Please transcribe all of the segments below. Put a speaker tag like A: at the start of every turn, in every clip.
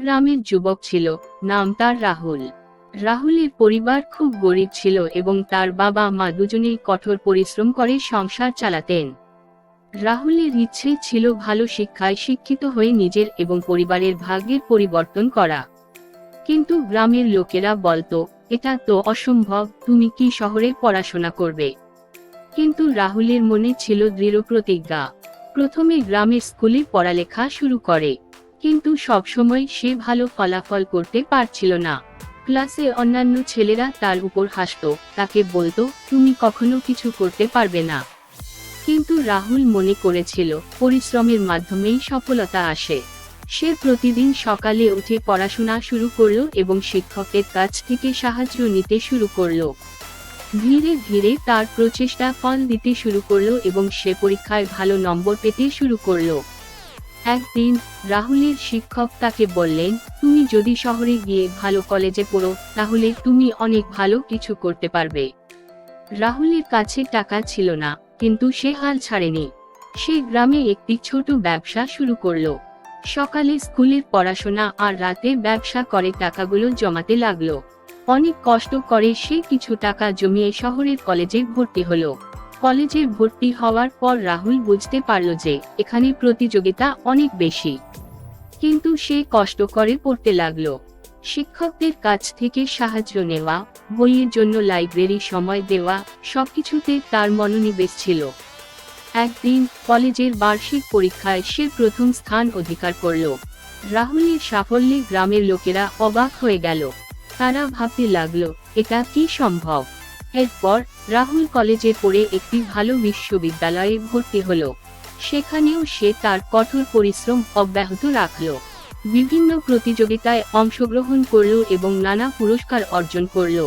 A: গ্রামের যুবক ছিল, নাম তার রাহুল। রাহুলের পরিবার খুব গরিব ছিল এবং তার বাবা মা দুজনেই কঠোর পরিশ্রম করে সংসার চালাতেন। রাহুলের ইচ্ছে ছিল ভালো শিক্ষায় শিক্ষিত হয়ে নিজের এবং পরিবারের ভাগ্যের পরিবর্তন করা। কিন্তু গ্রামের লোকেরা বলতো, এটা তো অসম্ভব, তুমি কি শহরে পড়াশোনা করবে? কিন্তু রাহুলের মনে ছিল দৃঢ় প্রতিজ্ঞা। প্রথমে গ্রামের স্কুলে পড়ালেখা শুরু করে, কিন্তু সবসময় সে ভালো ফলাফল করতে পারছিল না। ক্লাসে অন্যান্য ছেলেরা তার উপর হাসতো, তাকে বলতো, তুমি কখনো কিছু করতে পারবে না। কিন্তু রাহুল মনে করেছিল, পরিশ্রমের মাধ্যমেই সফলতা আসে। সে প্রতিদিন সকালে উঠে পড়াশোনা শুরু করলো এবং শিক্ষকের কাছ থেকে সাহায্য নিতে শুরু করলো। ধীরে ধীরে তার প্রচেষ্টা ফল দিতে শুরু করলো এবং সে পরীক্ষায় ভালো নম্বর পেতে শুরু করলো। একদিন রাহুলের শিক্ষক তাকে বললেন, তুমি যদি শহরে গিয়ে ভালো কলেজে পড়ো, তাহলে তুমি অনেক ভালো কিছু করতে পারবে। রাহুলের কাছে টাকা ছিল না, কিন্তু সে হাল ছাড়েনি। সে গ্রামে একটি ছোট ব্যবসা শুরু করলো। সকালে স্কুলের পড়াশোনা আর রাতে ব্যবসা করে টাকাগুলো জমাতে লাগলো। অনেক কষ্ট করে সে কিছু টাকা জমিয়ে শহরের কলেজে ভর্তি হলো। কলেজে ভর্তি হওয়ার পর রাহুল বুঝতে পারল যে এখানে প্রতিযোগিতা অনেক বেশি। কিন্তু সে কষ্ট করে পড়তে লাগলো। শিক্ষকদের কাছ থেকে সাহায্য নেওয়া, বইয়ের জন্য লাইব্রেরি সময় দেওয়া, সবকিছুতে তার মনোনিবেশ ছিল। একদিন কলেজের বার্ষিক পরীক্ষায় সে প্রথম স্থান অধিকার করল। রাহুলের সাফল্যে গ্রামের লোকেরা অবাক হয়ে গেল। তারা ভাবতে লাগলো, এটা কি সম্ভব? এরপর রাহুল কলেজে পড়ে একটি ভালো বিশ্ববিদ্যালয়ে ভর্তি হলো। সেখানেও সে তার কঠোর পরিশ্রম অব্যাহত রাখল। বিভিন্ন প্রতিযোগিতায় অংশগ্রহণ করল এবং নানা পুরস্কার অর্জন করল।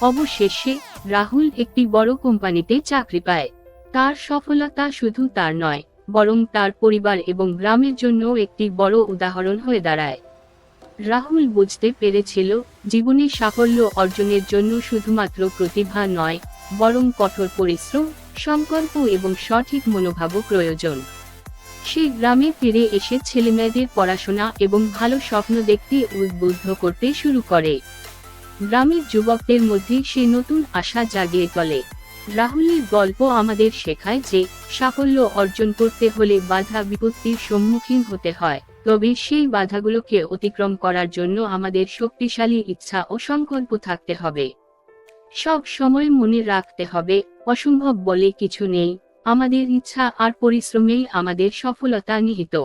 A: অবশেষে রাহুল একটি বড় কোম্পানিতে চাকরি পায়। তার সফলতা শুধু তার নয়, বরং তার পরিবার এবং গ্রামের জন্য একটি বড় উদাহরণ হয়ে দাঁড়ায়। রাহুল বুঝতে পেরেছিল, জীবনে সাফল্য অর্জনের জন্য শুধুমাত্র প্রতিভা নয়, বরং কঠোর পরিশ্রম, সংকল্প এবং সঠিক মনোভাবও প্রয়োজন। সে গ্রামে ফিরে এসে ছেলেমেয়েদের পড়াশোনা এবং ভালো স্বপ্ন দেখতে উদ্বুদ্ধ করতে শুরু করে। গ্রামের যুবকদের মধ্যে সে নতুন আশা জাগিয়ে তোলে। রাহুলের গল্প আমাদের শেখায় যে সাফল্য অর্জন করতে হলে বাধা বিপত্তির সম্মুখীন হতে হয়, তবে সেই বাধাগুলোকে অতিক্রম করার জন্য আমাদের শক্তিশালী ইচ্ছা ও সংকল্প থাকতে হবে। সব সময় মনে রাখতে হবে, অসম্ভব বলে কিছু নেই, আমাদের ইচ্ছা আর পরিশ্রমেই আমাদের সফলতা নিহিত।